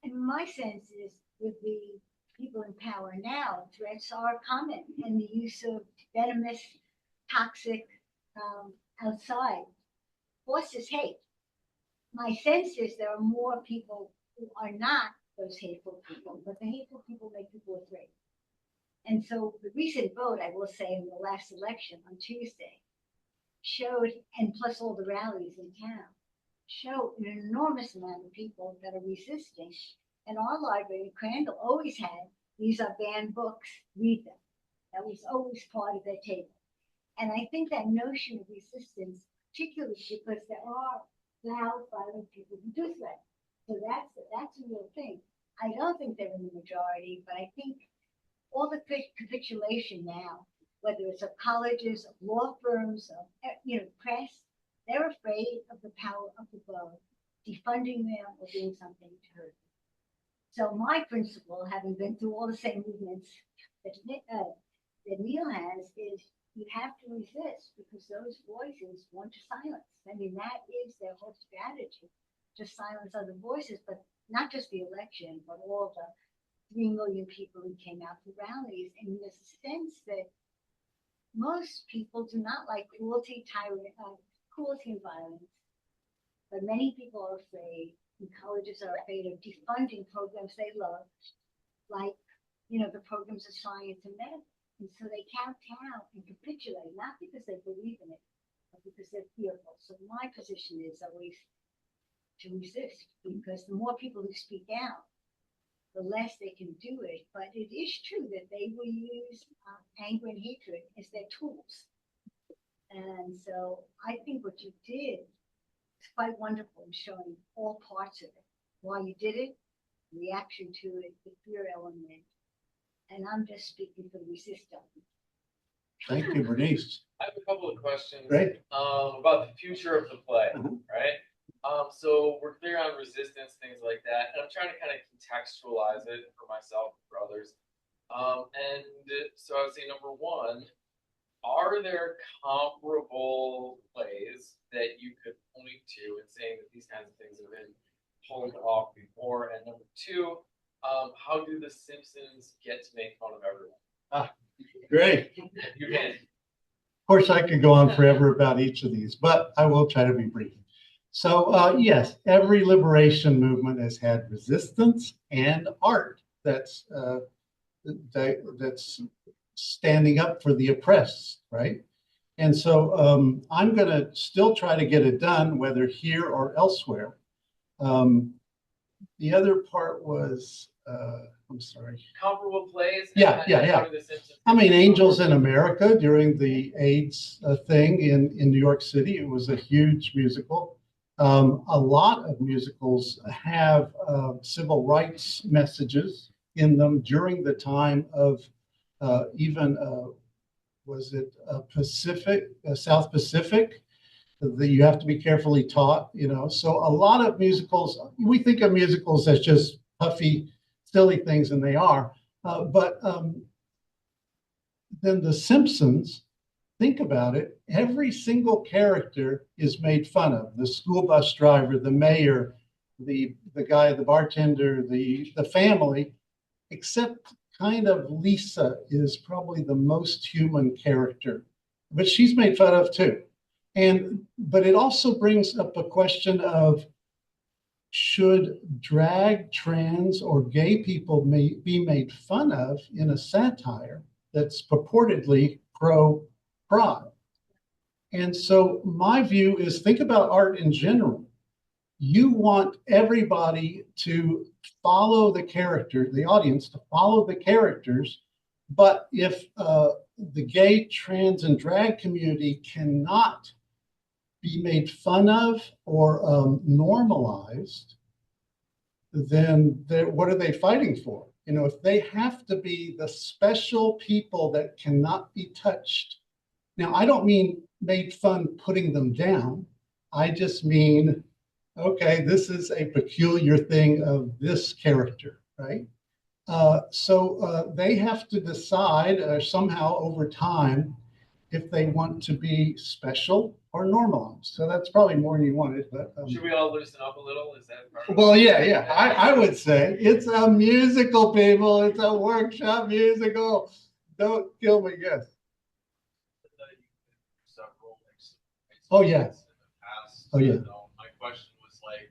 And my sense is with the people in power now, threats are common, and the use of venomous, toxic outside forces hate. My sense is there are more people who are not those hateful people, but the hateful people make people afraid. And so the recent vote, I will say, in the last election on Tuesday showed, and plus all the rallies in town, show an enormous amount of people that are resisting. And our library, Crandall, always had, these are banned books, read them. That was always part of their table. And I think that notion of resistance, particularly because there are loud, violent people who do threaten. So that's a real thing. I don't think they're in the majority, but I think all the capitulation now, whether it's of colleges, of law firms, of press, they're afraid of the power of the vote, defunding them or doing something to hurt them. So my principle, having been through all the same movements that Neal has, is you have to resist because those voices want to silence. I mean, that is their whole strategy, to silence other voices, but not just the election, but all the 3 million people who came out to rallies. And there's a sense that most people do not like cruelty and violence, but many people are afraid, and colleges are afraid of defunding programs they love, like, the programs of science and medicine. And so they kowtow and capitulate, not because they believe in it, but because they're fearful. So my position is always to resist, because the more people who speak out, the less they can do it. But it is true that they will use anger and hatred as their tools. And so I think what you did is quite wonderful in showing all parts of it, why you did it, reaction to it, the fear element. And I'm just speaking for the resistance. Thank you, Bernice. I have a couple of questions. Great. About the future of the play, right? So we're clear on resistance, things like that, and I'm trying to kind of contextualize it for myself and for others. And so I would say, number one, are there comparable plays that you could point to and saying that these kinds of things have been pulled off before? And number two, how do the Simpsons get to make fun of everyone? Great. You can. Of course, I could go on forever about each of these, but I will try to be brief. So yes, every liberation movement has had resistance and art that's standing up for the oppressed, right? And so I'm going to still try to get it done, whether here or elsewhere. The other part was, I'm sorry. Comparable plays? Yeah. I mean, Angels in America during the AIDS thing in New York City, it was a huge musical. A lot of musicals have civil rights messages in them during the time of even was it South Pacific? That you have to be carefully taught, you know. So a lot of musicals, we think of musicals as just puffy, silly things, and they are. But then The Simpsons, think about it, every single character is made fun of. The school bus driver, the mayor, the guy, the bartender, the family, except kind of Lisa is probably the most human character, but she's made fun of too. But it also brings up a question of should drag, trans, or gay people be made fun of in a satire that's purportedly pro-pride? And so my view is think about art in general. You want everybody to follow the character, the audience to follow the characters. But if the gay, trans, and drag community cannot be made fun of or normalized, then what are they fighting for? You know, if they have to be the special people that cannot be touched. Now, I don't mean made fun putting them down. I just mean, okay, this is a peculiar thing of this character, right? So they have to decide somehow over time if they want to be special or normalized. So that's probably more than you wanted, but. Should we all loosen up a little? Is that part of Well, yeah. I would say it's a musical, people. It's a workshop musical. Don't kill me, yes. Oh, yeah. Oh, yeah. My question was like,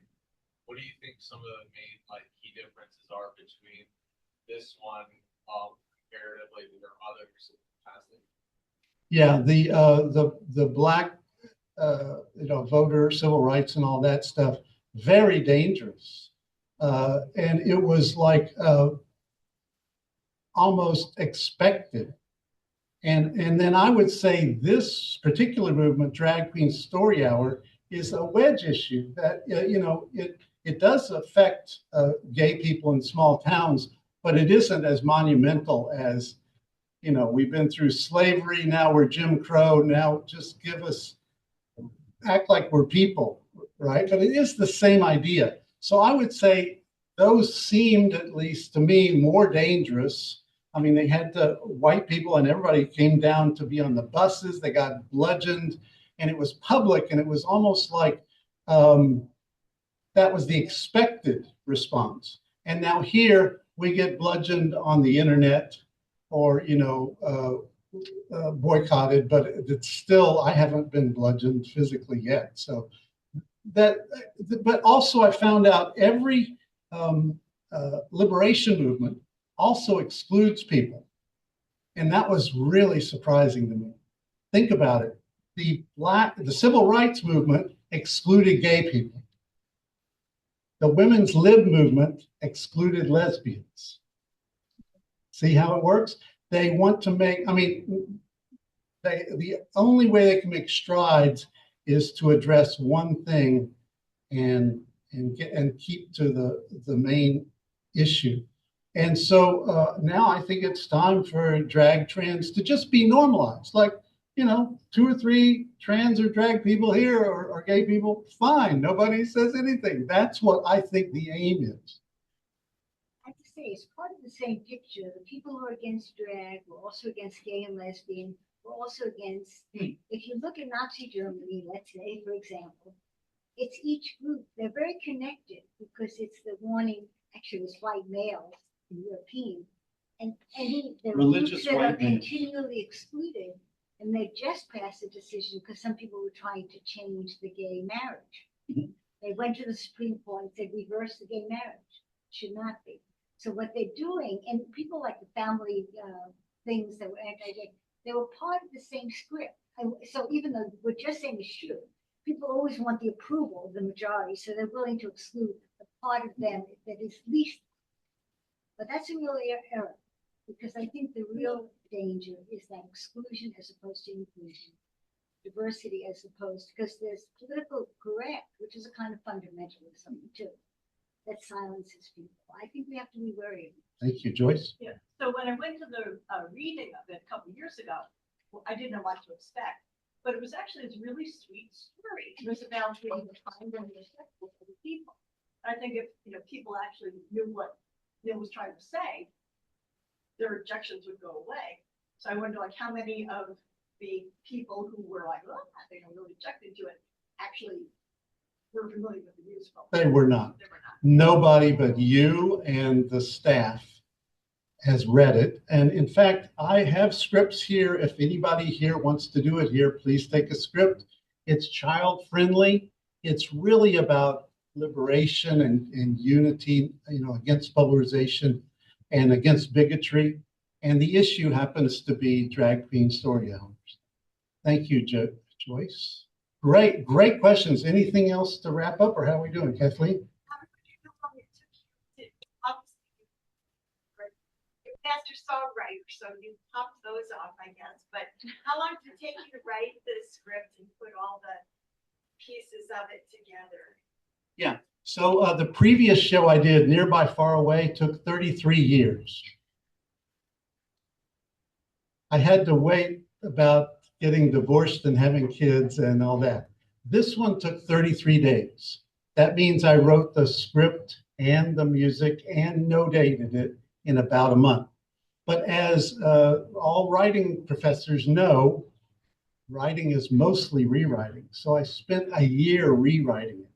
what do you think some of the main like key differences are between this one comparatively to their others in the past? Yeah, the black voter, civil rights, and all that stuff, very dangerous. And it was like almost expected. And then I would say this particular movement, Drag Queen Story Hour, is a wedge issue that, it does affect gay people in small towns, but it isn't as monumental as, we've been through slavery, now we're Jim Crow, now just act like we're people, right? But it is the same idea. So I would say those seemed, at least to me, more dangerous. I mean, they had white people and everybody came down to be on the buses. They got bludgeoned and it was public and it was almost like that was the expected response. And now here we get bludgeoned on the internet or, boycotted, but it's still, I haven't been bludgeoned physically yet. So but also I found out every liberation movement also excludes people. And that was really surprising to me. Think about it. The civil rights movement excluded gay people. The women's lib movement excluded lesbians. See how it works? They want to make, the only way they can make strides is to address one thing and keep to the main issue. And so now I think it's time for drag trans to just be normalized. Like, 2 or 3 trans or drag people here or gay people, fine. Nobody says anything. That's what I think the aim is. I have to say, it's part of the same picture. The people who are against drag were also against gay and lesbian, were also against, if you look at Nazi Germany, let's say, for example, it's each group, they're very connected because it's the warning, actually it was white males and European, and the Religious groups that are white males. continually excluded, and they just passed a decision because some people were trying to change the gay marriage. Mhm. They went to the Supreme Court and said, reverse the gay marriage. Should not be. So what they're doing, and people like the family things that were anti-gay, they were part of the same script. So even though we're just saying it should, people always want the approval of the majority, so they're willing to exclude the part of them that is least. But that's a real error, because I think the real danger is that exclusion as opposed to inclusion. diversity as opposed, because there's political correct, which is a kind of fundamentalism too, that silences people. I think we have to be wary of it. Thank you, Joyce. Yeah, so when I went to the reading of it a couple years ago, well, I didn't know what to expect, but it was actually this really sweet story. It was about being kind and respectful for the people. I think if, you know, people actually knew what Neal was trying to say, their objections would go away. So I wonder, like, how many of the people who were like, oh, I think I'm really objecting to it, actually were familiar with the musical. They were not. They were not. Nobody but you and the staff has read it. And in fact, I have scripts here. If anybody here wants to do it here, please take a script. It's child friendly. It's really about liberation and unity, you know, against polarization and against bigotry. And the issue happens to be drag queen story hours. Thank you, Joyce. Great questions. Anything else to wrap up, or how are we doing, Kathleen? Master songwriter, so you popped those off, I guess. But how long did it take you to write the script and put all the pieces of it together? Yeah. So the previous show I did, Nearby Far Away, took 33 years. I had to wait about getting divorced and having kids and all that. This one took 33 days. That means I wrote the script and the music and notated it in about a month. But as all writing professors know, writing is mostly rewriting. So I spent a year rewriting it.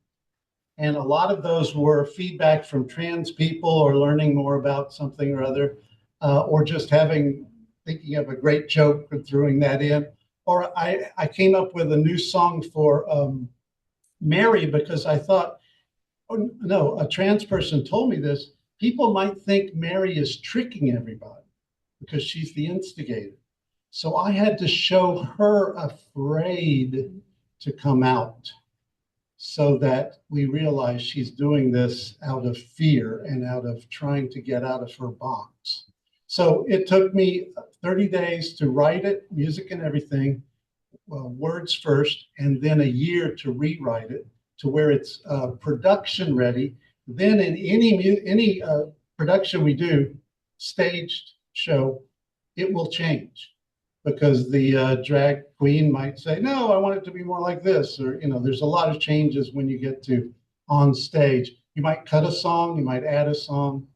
And a lot of those were feedback from trans people or learning more about something or other, or just thinking of a great joke and throwing that in. Or I came up with a new song for Mary because I thought, oh, no, a trans person told me this. People might think Mary is tricking everybody because she's the instigator. So I had to show her afraid to come out so that we realize she's doing this out of fear and out of trying to get out of her box. So it took me 30 days to write it, music and everything, words first, and then a year to rewrite it to where it's production ready. Then in any production we do, staged show, it will change because the drag queen might say, no, I want it to be more like this. Or, you know, there's a lot of changes when you get to on stage. You might cut a song, you might add a song.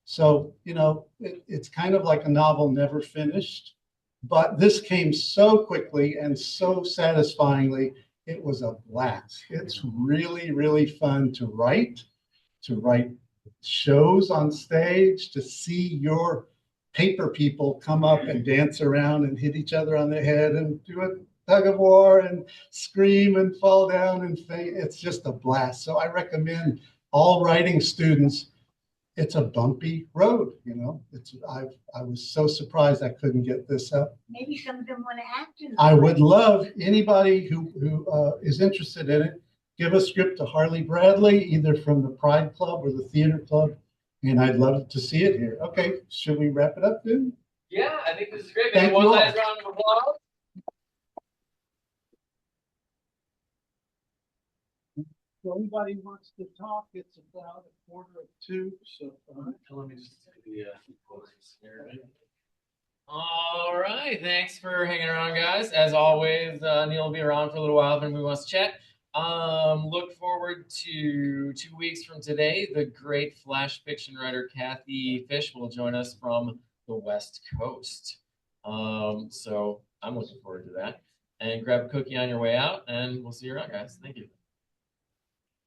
So, you know, it's kind of like a novel never finished. But this came so quickly and so satisfyingly. It was a blast. It's really, really fun to write shows on stage, to see your paper people come up and dance around and hit each other on the head and do a tug of war and scream and fall down and faint. It's just a blast. So I recommend all writing students. It's a bumpy road, you know. I was so surprised I couldn't get this up. Maybe some of them want to act in it. I would love anybody who is interested in it, give a script to Harley Bradley, either from the Pride Club or the Theater Club, and I'd love to see it here. Okay, should we wrap it up, dude? Yeah, I think this is great. Thank One you all. last round of applause. If anybody wants to talk, it's about 1:45, so. Let me just do the closers here. All right, thanks for hanging around, guys. As always, Neal will be around for a little while if anybody wants to chat. Look forward to 2 weeks from today. The great flash fiction writer Kathy Fish will join us from the West Coast. So I'm looking forward to that. And grab a cookie on your way out, and we'll see you around, guys. Thank you.